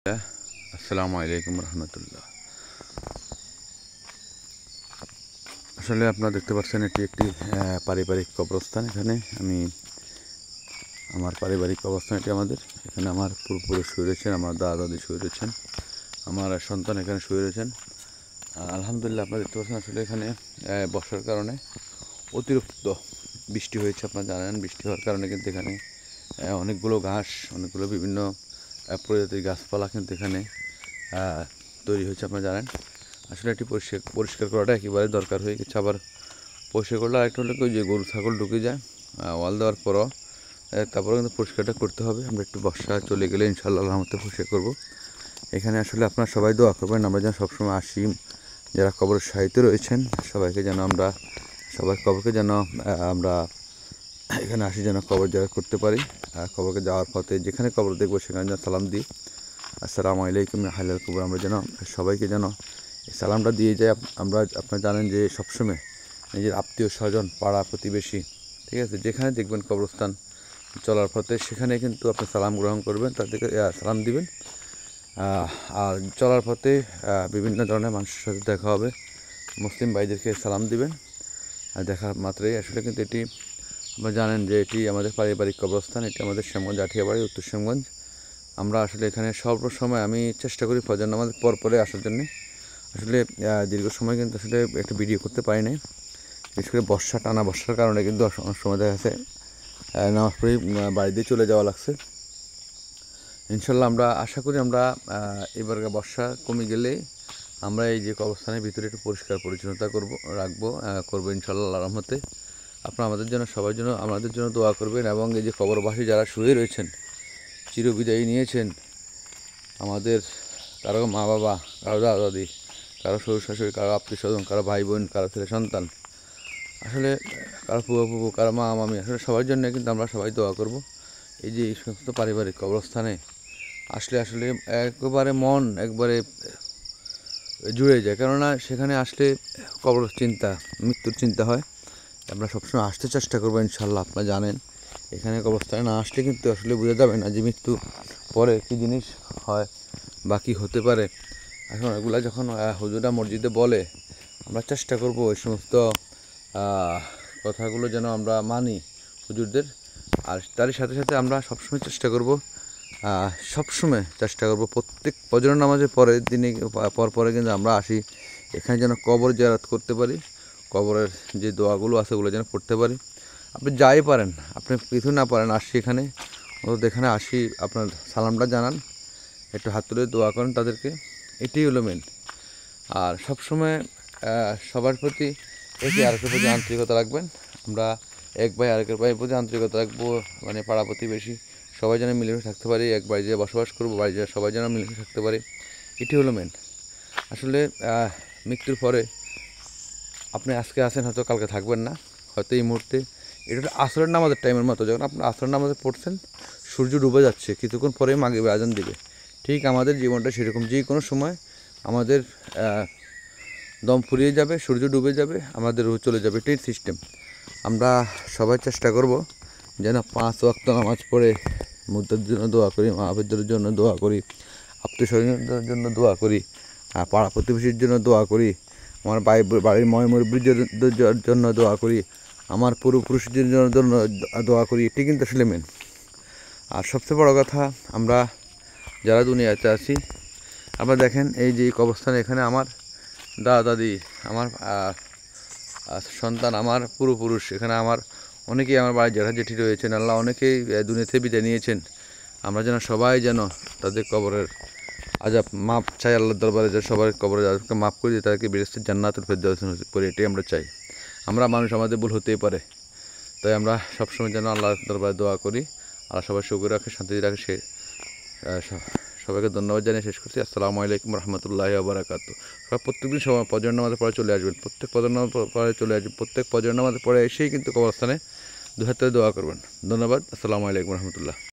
আসসালামু আলাইকুম রহমতুল্লাহ। আসলে আপনারা দেখতে পাচ্ছেন এটি একটি পারিবারিক কবরস্থান। এখানে আমি আমার পারিবারিক কবরস্থান, এটি আমাদের। এখানে আমার পূর্বপুরুষ শুয়ে রয়েছেন, আমার দাদা দাদি শুয়ে রয়েছেন, আমার সন্তান এখানে শুয়ে রয়েছেন। আলহামদুলিল্লাহ, আপনারা দেখতে পাচ্ছেন আসলে এখানে বর্ষার কারণে অতিরিক্ত বৃষ্টি হয়েছে। আপনারা জানেন, বৃষ্টি হওয়ার কারণে কিন্তু এখানে অনেকগুলো ঘাস, অনেকগুলো বিভিন্ন প্রজাতির গাছপালা কিন্তু এখানে তৈরি হয়েছে। আপনারা জানেন, আসলে এটি পরিষ্কার করাটা একেবারে দরকার হয়ে গেছে। আবার পরিষ্কার করলে আরেকটা হলো কি, যে গরু ছাগল ঢুকে যায় ওয়াল দেওয়ার পরও, তারপরেও কিন্তু পরিষ্কারটা করতে হবে। আমরা একটু বর্ষা চলে গেলে ইনশাআল্লাহ রহমতে পরিষ্কার করব। এখানে আসলে আপনারা সবাই দোয়া করবেন, আমরা যেন সবসময় আসি, যারা কবরের সাহিত্যে রয়েছেন সবাইকে যেন আমরা, সবার কবরকে যেন আমরা এখানে আসি, যেন কবর জিয়ারত করতে পারি। কবরকে যাওয়ার পথে যেখানে কবর দেখবো সেখানে যেন সালাম দিই, আসসালামু আলাইকুম হালাল কবর, আমরা যেন সবাইকে যেন এই সালামটা দিয়ে যাই। আপনারা জানেন যে সবসময় নিজের আত্মীয় স্বজন, পাড়া প্রতিবেশী, ঠিক আছে, যেখানে দেখবেন কবরস্থান চলার পথে সেখানে কিন্তু আপনি সালাম গ্রহণ করবেন, তাদেরকে সালাম দিবেন। আর চলার পথে বিভিন্ন ধরনের মানুষের সাথে দেখা হবে, মুসলিম ভাইদেরকে সালাম দিবেন। আর দেখা মাত্রই আসলে কিন্তু এটি আপনারা জানেন যে এটি আমাদের পারিবারিক কবরস্থান। এটি আমাদের শ্যামগঞ্জ আঠিয়াবাড়ি, উত্তর শ্যামগঞ্জ। আমরা আসলে এখানে সর্বসময় আমি চেষ্টা করি ফজর নামাজের পরে আসার জন্যে। আসলে দীর্ঘ সময় কিন্তু আসলে একটা ভিডিও করতে পারি নাই, বিশেষ করে টানা বর্ষার কারণে কিন্তু অনেক সময় দেখা গেছে নামাজ পড়েই বাড়ি দিয়ে চলে যাওয়া লাগছে। ইনশাল্লাহ আমরা আশা করি আমরা এবার বর্ষা কমে গেলেই আমরা এই যে কবরস্থানের ভিতরে একটু পরিষ্কার পরিচ্ছন্নতা করবো ইনশাল্লাহ আল্লাহর রহমতে। আপনারা আমাদের জন্য, সবার জন্য, আমাদের জন্য দোয়া করবেন। এবং এই যে কবরবাসী যারা শুয়ে রয়েছেন, চিরবিদায় নিয়েছেন, আমাদের কারো মা বাবা, কারো দাদা দাদি, কারো শ্বশুর শাশুড়ি, কারো আত্মীয় স্বজন, কারো ভাই বোন, কারো ছেলে সন্তান, আসলে কারো ফুপু, কারো মা মামি, আসলে সবার জন্য কিন্তু আমরা সবাই দোয়া করব। এই যে এই সমস্ত পারিবারিক কবরস্থানে আসলে একবারে মন একবারে জুড়ে যায়, কেননা সেখানে আসলে কবর চিন্তা, মৃত্যুর চিন্তা হয়। আমরা সবসময় আসতে চেষ্টা করবো ইনশাল্লাহ। আপনারা জানেন, এখানে কবরস্থানে না আসলে কিন্তু আসলে বোঝা যাবে না যে মৃত্যু পরে কী জিনিস হয় বা কী হতে পারে। এখন এগুলা যখন হুজুরা মসজিদে বলে, আমরা চেষ্টা করব ওই সমস্ত কথাগুলো যেন আমরা মানি হুজুরদের। আর তারই সাথে সাথে আমরা সবসময় চেষ্টা করব প্রত্যেক ফজর নামাজের পরের দিনে পরে কিন্তু আমরা আসি এখানে, যেন কবর জিয়ারত করতে পারি, কবরের যে দোয়াগুলো আছে ওগুলো যেন পড়তে পারি। আপনি যাই পারেন, আপনি কিছু না পারেন, আসি এখানে, এখানে আসি, আপনার সালামটা জানান, একটু হাত তুলে দোয়া করেন তাদেরকে, এটাই হলো মেন। আর সবসময় সবার প্রতি একে আরেকের প্রতি আন্তরিকতা রাখবেন। আমরা এক ভাই আরেকের ভাইয়ের প্রতি আন্তরিকতা রাখবো, মানে পাড়া প্রতিবেশী সবাই যেন মিলেমিশে থাকতে পারি, এক বাড়িতে বসবাস করবো, বাড়িতে সবাই যেন মিলেমিশে থাকতে পারি, এটি হলো মেন। আসলে মৃত্যুর পরে আপনি আজকে আছেন, হয়তো কালকে থাকবেন না, হয়তো এই মুহূর্তে এটা আসরের নামাজের টাইমের মতো, যখন আপনি আসরের নামাজে পড়ছেন সূর্য ডুবে যাচ্ছে, কিছুক্ষণ পরেই মাগরিবের আজান দিবে। ঠিক আমাদের জীবনটা সেরকম, যে কোনো সময় আমাদের দম ফুরিয়ে যাবে, সূর্য ডুবে যাবে, আমাদের রুহ চলে যাবে, এটাই সিস্টেম। আমরা সবাই চেষ্টা করব যেন 5 ওয়াক্ত নামাজ পড়ে মুদ্রার জন্য দোয়া করি, মাহফিদদের জন্য দোয়া করি, আত্মীয় স্বজনদের জন্য দোয়া করি, পাড়া প্রতিবেশীর জন্য দোয়া করি, আমার বাড়ির মুরব্বিদের জন্য দোয়া করি, আমার পূর্বপুরুষদের জন্য দোয়া করি, এটি কিন্তু আসলে মেন। আর সবচেয়ে বড় কথা, আমরা যারা দুনিয়াতে আছি, আপনারা দেখেন এই যে কবরস্থানে, এখানে আমার দাদা দাদি, আমার সন্তান, আমার পূর্বপুরুষ, এখানে আমার অনেকেই, আমার বাড়ির জ্যাঠা জেঠি রয়েছেন, আল্লাহ অনেকেই দুনিয়াতে বিদায় নিয়েছেন। আমরা যেন সবাই যেন তাদের কবরের আজাব মাপ চাই আল্লাহর দরবারে, যে সবার কবরের আজাবকে মাফ করে দিয়ে তাদেরকে বেহেশতের জান্নাতুল ফেরদাউস করে, এটাই আমরা চাই। আমরা মানুষ, আমাদের ভুল হতেই পারে, তাই আমরা সবসময় যেন আল্লাহর দরবারে দোয়া করি, আল্লাহ সবাই সুখে রাখে, শান্তিতে রাখে। সবাইকে ধন্যবাদ জানিয়ে শেষ করছি। আসসালামু আলাইকুম রহমতুল্লাহি ওয়া বারাকাতুহু। সবাই প্রত্যেকদিন সবাই ফজর নামাজের পরে চলে আসবেন, প্রত্যেক ফজর নামাজের পরে এসেই কিন্তু কবরস্থানে 2 হাত তুলে দোয়া করবেন। ধন্যবাদ। আসসালামু আলাইকুম রহমতুল্লাহ।